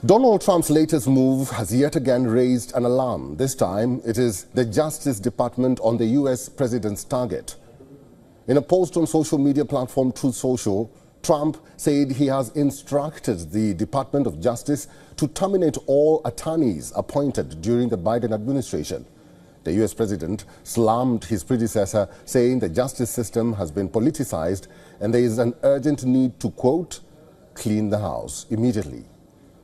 Donald Trump's latest move has yet again raised an alarm. This time, it is the Justice Department on the U.S. president's target. In a post on social media platform Truth Social, Trump said he has instructed the Department of Justice to terminate all attorneys appointed during the Biden administration. The U.S. president slammed his predecessor, saying the justice system has been politicized and there is an urgent need to, quote, clean the house immediately.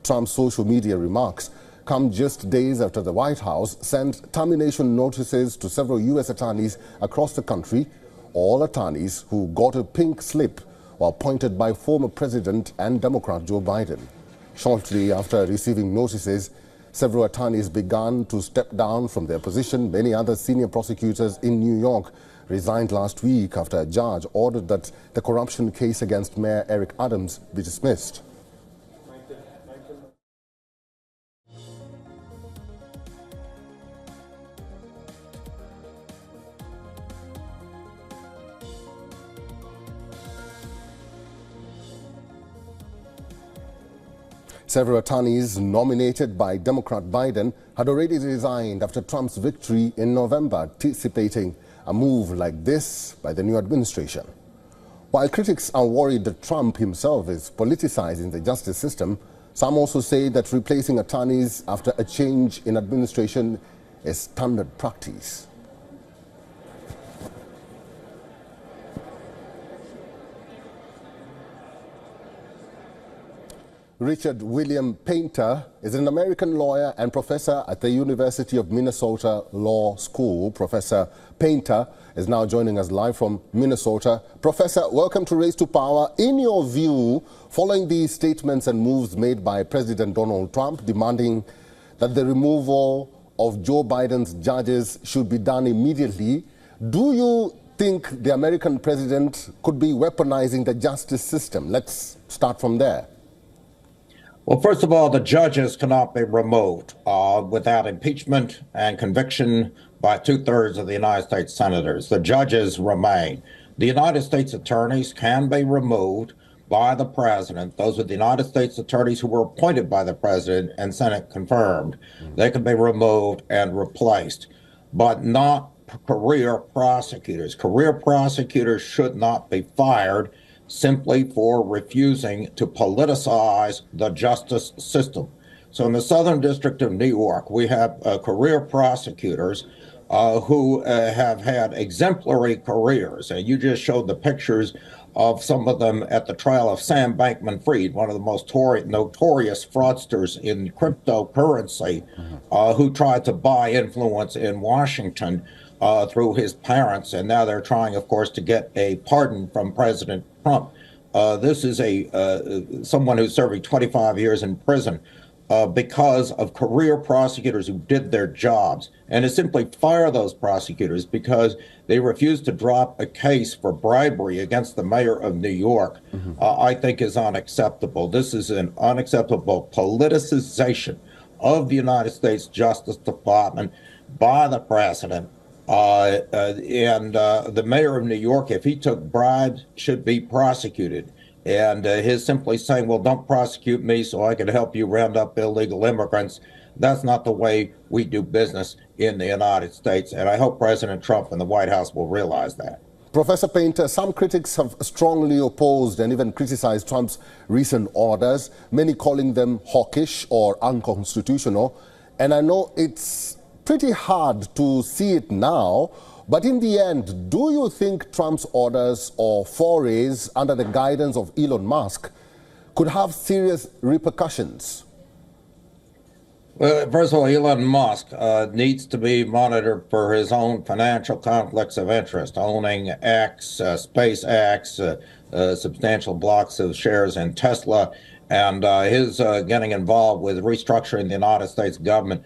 Trump's social media remarks come just days after the White House sent termination notices to several U.S. attorneys across the country, all attorneys who got a pink slip were appointed by former President and Democrat Joe Biden. Shortly after receiving notices, several attorneys began to step down from their position. Many other senior prosecutors in New York resigned last week after a judge ordered that the corruption case against Mayor Eric Adams be dismissed. Several attorneys nominated by Democrat Biden had already resigned after Trump's victory in November, anticipating a move like this by the new administration. While critics are worried that Trump himself is politicizing the justice system, some also say that replacing attorneys after a change in administration is standard practice. Richard William Painter is an American lawyer and professor at the University of Minnesota Law School. Professor Painter is now joining us live from Minnesota. Professor, welcome to Race to Power. In your view, following these statements and moves made by President Donald Trump demanding that the removal of Joe Biden's judges should be done immediately, do you think the American president could be weaponizing the justice system? Let's start from there. Well, first of all, the judges cannot be removed without impeachment and conviction by 2/3 of the United States senators. The judges remain. The United States attorneys can be removed by the president. Those are the United States attorneys who were appointed by the president and Senate confirmed. They can be removed and replaced, but not career prosecutors. Career prosecutors should not be fired simply for refusing to politicize the justice system. So in the Southern District of New York, we have career prosecutors who have had exemplary careers. And you just showed the pictures of some of them at the trial of Sam Bankman-Fried, one of the most notorious fraudsters in cryptocurrency, who tried to buy influence in Washington through his parents, and now they're trying, of course, to get a pardon from President Trump. This is someone who's serving 25 years in prison because of career prosecutors who did their jobs. And to simply fire those prosecutors because they refused to drop a case for bribery against the mayor of New York, I think is unacceptable. This is an unacceptable politicization of the United States Justice Department by the president. The mayor of New York, if he took bribes, should be prosecuted. And his simply saying, well, don't prosecute me so I can help you round up illegal immigrants, that's not the way we do business in the United States. And I hope President Trump and the White House will realize that. Professor Painter, some critics have strongly opposed and even criticized Trump's recent orders, many calling them hawkish or unconstitutional. And I know it's pretty hard to see it now, but in the end, do you think Trump's orders or forays under the guidance of Elon Musk could have serious repercussions? Well, first of all, Elon Musk needs to be monitored for his own financial conflicts of interest, owning X, SpaceX, substantial blocks of shares in Tesla, and his getting involved with restructuring the United States government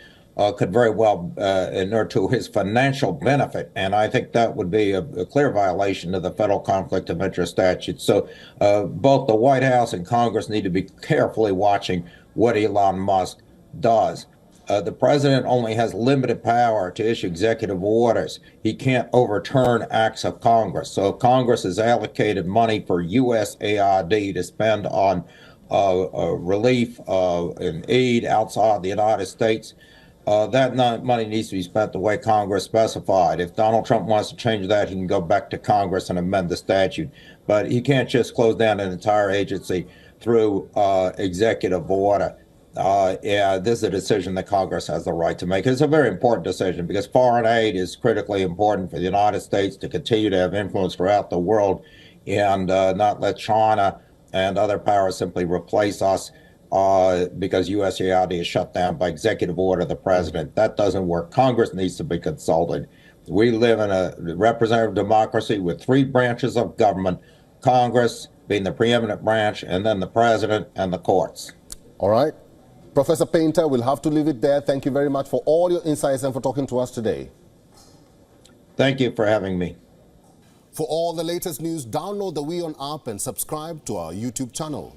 could very well inure to his financial benefit. And I think that would be a clear violation of the federal conflict of interest statute. So both the White House and Congress need to be carefully watching what Elon Musk does. The president only has limited power to issue executive orders. He can't overturn acts of Congress. So Congress has allocated money for USAID to spend on relief in aid outside the United States, that money needs to be spent the way Congress specified. If Donald Trump wants to change that, he can go back to Congress and amend the statute. But he can't just close down an entire agency through executive order. Yeah, this is a decision that Congress has the right to make. It's a very important decision because foreign aid is critically important for the United States to continue to have influence throughout the world and not let China and other powers simply replace us because USAID is shut down by executive order of the president. That doesn't work. Congress needs to be consulted. We live in a representative democracy with three branches of government, Congress being the preeminent branch, and then the president and the courts. All right. Professor Painter, we'll have to leave it there. Thank you very much for all your insights and for talking to us today. Thank you for having me. For all the latest news, download the WION app and subscribe to our YouTube channel.